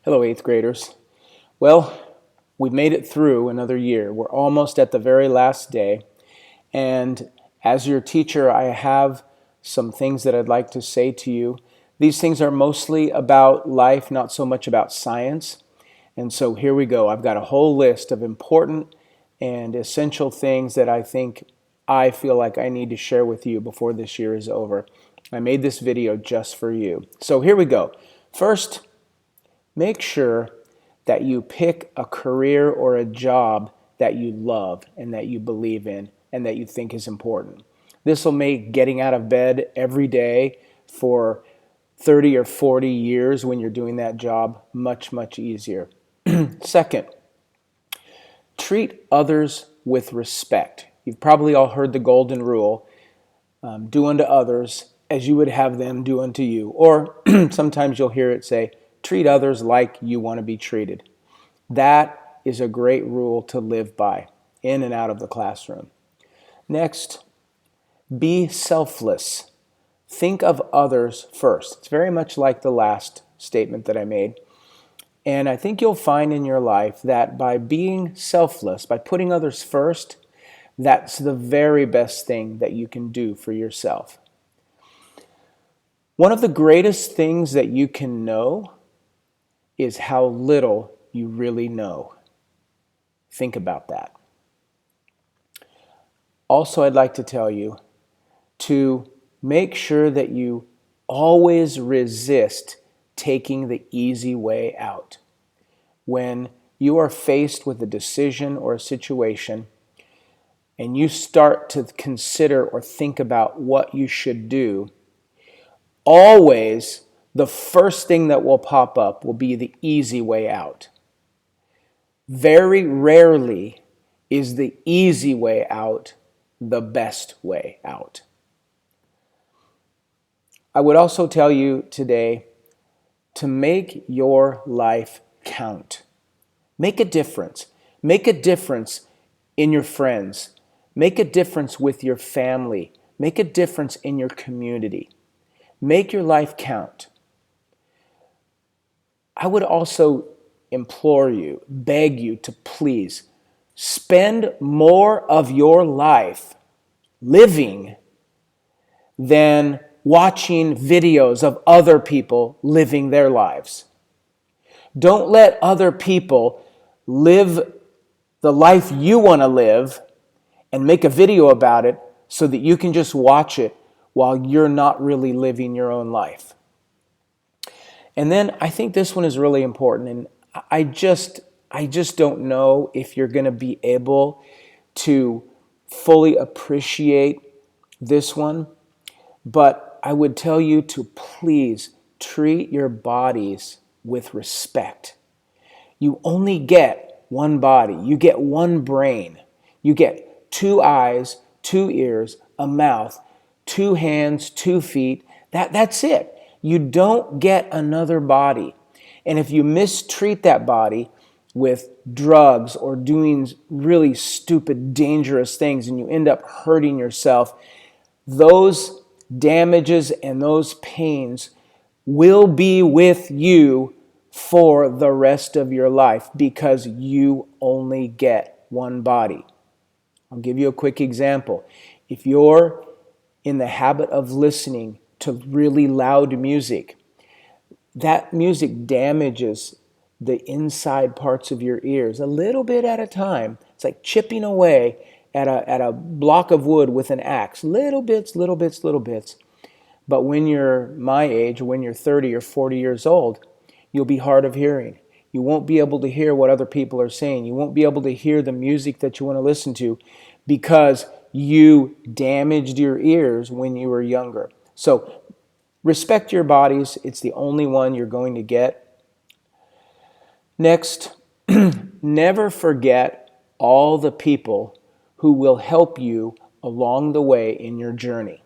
Hello, 8th graders. Well, we've made it through another year. We're almost at the very last day. And as your teacher, I have some things that I'd like to say to you. These things are mostly about life, not so much about science. And so here we go. I've got a whole list of important and essential things that I feel like I need to share with you before this year is over. I made this video just for you. So here we go. First, make sure that you pick a career or a job that you love and that you believe in and that you think is important. This will make getting out of bed every day for 30 or 40 years when you're doing that job much, much easier. Second, treat others with respect. You've probably all heard the golden rule, do unto others as you would have them do unto you. Or sometimes you'll hear it say, treat others like you want to be treated. That is a great rule to live by in and out of the classroom. Next, be selfless. Think of others first. It's very much like the last statement that I made. And I think you'll find in your life that by being selfless, by putting others first, that's the very best thing that you can do for yourself. One of the greatest things that you can know is how little you really know. Think about that. Also, I'd like to tell you to make sure that you always resist taking the easy way out. When you are faced with a decision or a situation and you start to consider or think about what you should do, always the first thing that will pop up will be the easy way out. Very rarely is the easy way out the best way out. I would also tell you today to make your life count. Make a difference. Make a difference in your friends. Make a difference with your family. Make a difference in your community. Make your life count. I would also implore you, beg you to please spend more of your life living than watching videos of other people living their lives. Don't let other people live the life you want to live and make a video about it so that you can just watch it while you're not really living your own life. And then I think this one is really important, and I just don't know if you're going to be able to fully appreciate this one, but I would tell you to please treat your bodies with respect. You only get one body. You get one brain. You get 2 eyes, 2 ears, a mouth, 2 hands, 2 feet. That's it. You don't get another body. And if you mistreat that body with drugs or doing really stupid, dangerous things and you end up hurting yourself, those damages and those pains will be with you for the rest of your life because you only get one body. I'll give you a quick example. If you're in the habit of listening to really loud music, that music damages the inside parts of your ears a little bit at a time. It's like chipping away at a block of wood with an axe. Little bits, little bits, little bits. But when you're my age, when you're 30 or 40 years old, you'll be hard of hearing. You won't be able to hear what other people are saying. You won't be able to hear the music that you want to listen to because you damaged your ears when you were younger. So respect your bodies. It's the only one you're going to get. Next, never forget all the people who will help you along the way in your journey.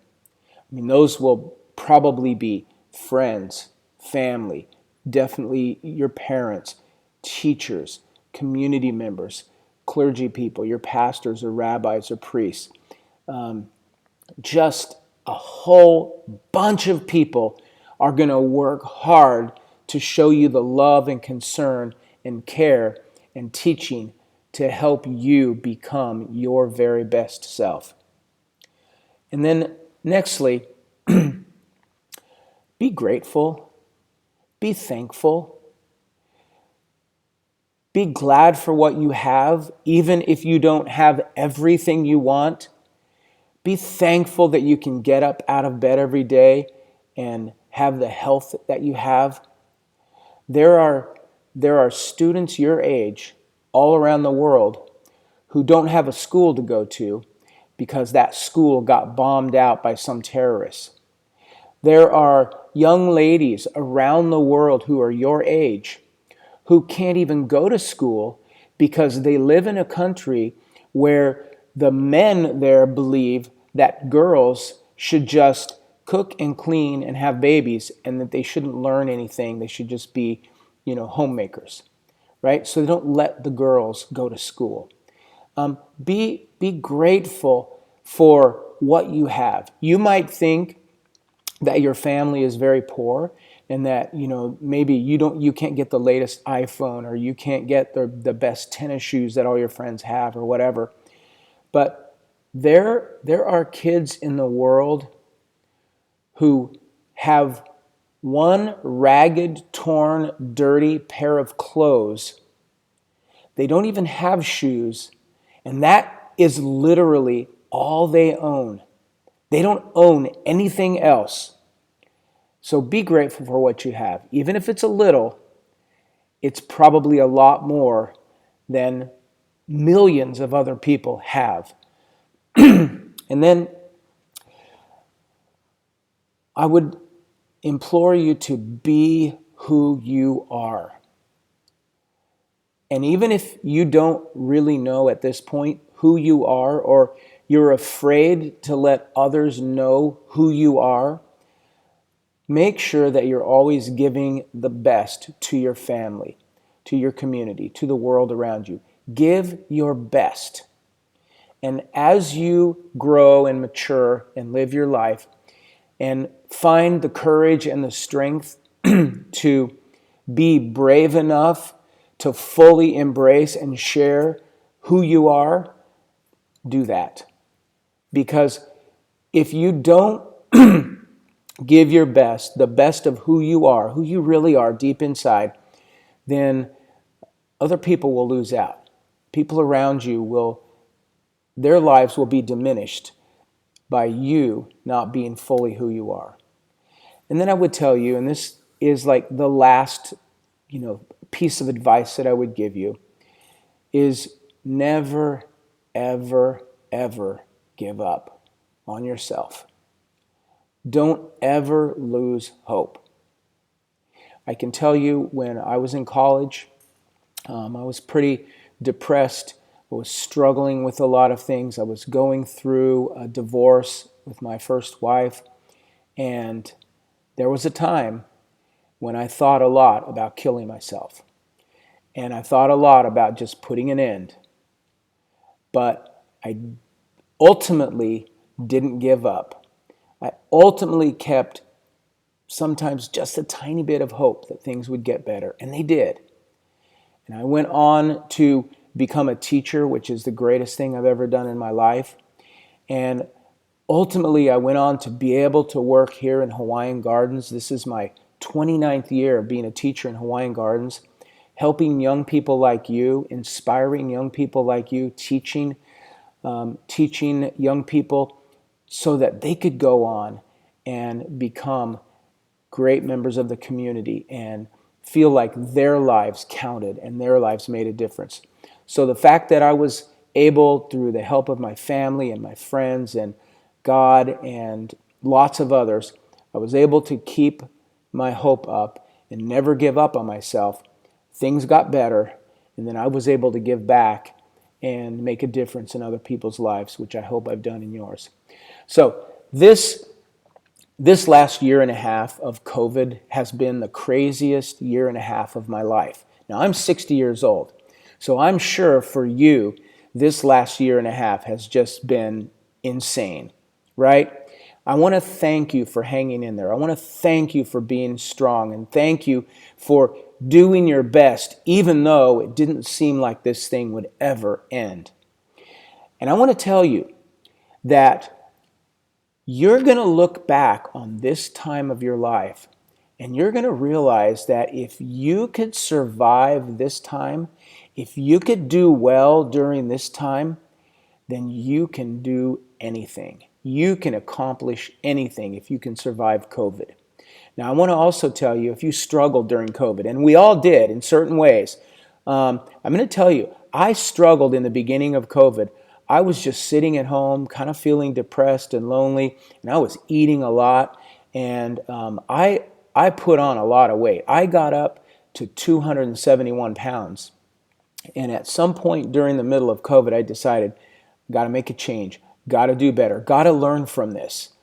I mean, those will probably be friends, family, definitely your parents, teachers, community members, clergy people, your pastors or rabbis or priests. Just a whole bunch of people are going to work hard to show you the love and concern and care and teaching to help you become your very best self. And then nextly, be grateful, be thankful, be glad for what you have, even if you don't have everything you want. Be thankful that you can get up out of bed every day and have the health that you have. There are students your age all around the world who don't have a school to go to because that school got bombed out by some terrorists. There are young ladies around the world who are your age who can't even go to school because they live in a country where the men there believe that girls should just cook and clean and have babies and that they shouldn't learn anything. They should just be, homemakers, right? So they don't let the girls go to school. Be grateful for what you have. You might think that your family is very poor and that maybe you can't get the latest iPhone or you can't get the best tennis shoes that all your friends have or whatever. But there are kids in the world who have one ragged, torn, dirty pair of clothes. They don't even have shoes, and that is literally all they own. They don't own anything else. So be grateful for what you have. Even if it's a little, it's probably a lot more than millions of other people have. And then I would implore you to be who you are. And even if you don't really know at this point who you are, or you're afraid to let others know who you are, make sure that you're always giving the best to your family, to your community, to the world around you. Give your best. And as you grow and mature and live your life and find the courage and the strength to be brave enough to fully embrace and share who you are, do that. Because if you don't give your best, the best of who you really are deep inside, then other people will lose out. People around you their lives will be diminished by you not being fully who you are. And then I would tell you, and this is like the last, piece of advice that I would give you, is never, ever, ever give up on yourself. Don't ever lose hope. I can tell you when I was in college, I was pretty depressed. I was struggling with a lot of things. I was going through a divorce with my first wife, and there was a time when I thought a lot about killing myself. And I thought a lot about just putting an end. But I ultimately didn't give up. I ultimately kept sometimes just a tiny bit of hope that things would get better, and they did. And I went on to become a teacher, which is the greatest thing I've ever done in my life. And ultimately, I went on to be able to work here in Hawaiian Gardens. This is my 29th year of being a teacher in Hawaiian Gardens, helping young people like you, inspiring young people like you, teaching young people so that they could go on and become great members of the community and feel like their lives counted and their lives made a difference. So the fact that I was able, through the help of my family and my friends and God and lots of others, I was able to keep my hope up and never give up on myself. Things got better, and then I was able to give back and make a difference in other people's lives, which I hope I've done in yours. So this last year and a half of COVID has been the craziest year and a half of my life. Now, I'm 60 years old, so I'm sure for you, this last year and a half has just been insane, right? I want to thank you for hanging in there. I want to thank you for being strong, and thank you for doing your best, even though it didn't seem like this thing would ever end. And I want to tell you that you're going to look back on this time of your life, and you're going to realize that if you could survive this time, if you could do well during this time, then you can do anything. You can accomplish anything if you can survive COVID. Now, I want to also tell you, if you struggled during COVID, and we all did in certain ways, I'm going to tell you, I struggled in the beginning of COVID. I was just sitting at home, kind of feeling depressed and lonely, and I was eating a lot, and I put on a lot of weight. I got up to 271 pounds. And at some point during the middle of COVID, I decided, got to make a change, got to do better, got to learn from this.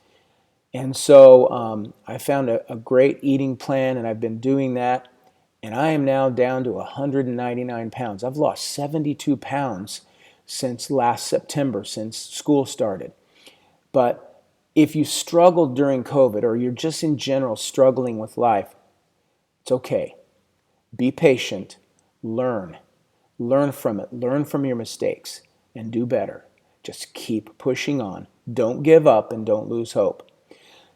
And so I found a great eating plan, and I've been doing that. And I am now down to 199 pounds. I've lost 72 pounds since last September, since school started. But if you struggled during COVID, or you're just in general struggling with life, it's okay. Be patient, learn. Learn from it, learn from your mistakes, and do better. Just keep pushing on. Don't give up and don't lose hope.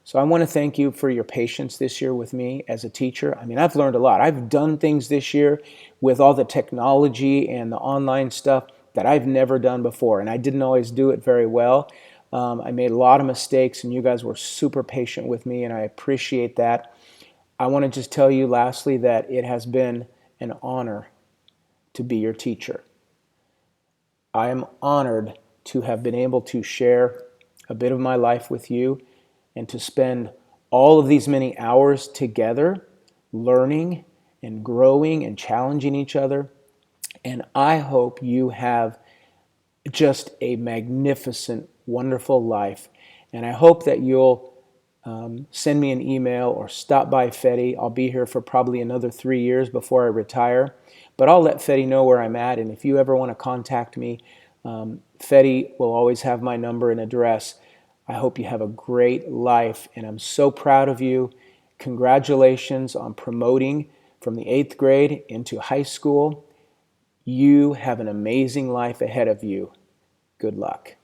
So I want to thank you for your patience this year with me as a teacher. I mean, I've learned a lot. I've done things this year with all the technology and the online stuff that I've never done before, and I didn't always do it very well. I made a lot of mistakes, and you guys were super patient with me, and I appreciate that. I want to just tell you lastly that it has been an honor to be your teacher. I am honored to have been able to share a bit of my life with you and to spend all of these many hours together learning and growing and challenging each other. And I hope you have just a magnificent, wonderful life. And I hope that you'll send me an email or stop by Fetty. I'll be here for probably another 3 years before I retire. But I'll let Fetty know where I'm at. And if you ever want to contact me, Fetty will always have my number and address. I hope you have a great life. And I'm so proud of you. Congratulations on promoting from the 8th grade into high school. You have an amazing life ahead of you. Good luck.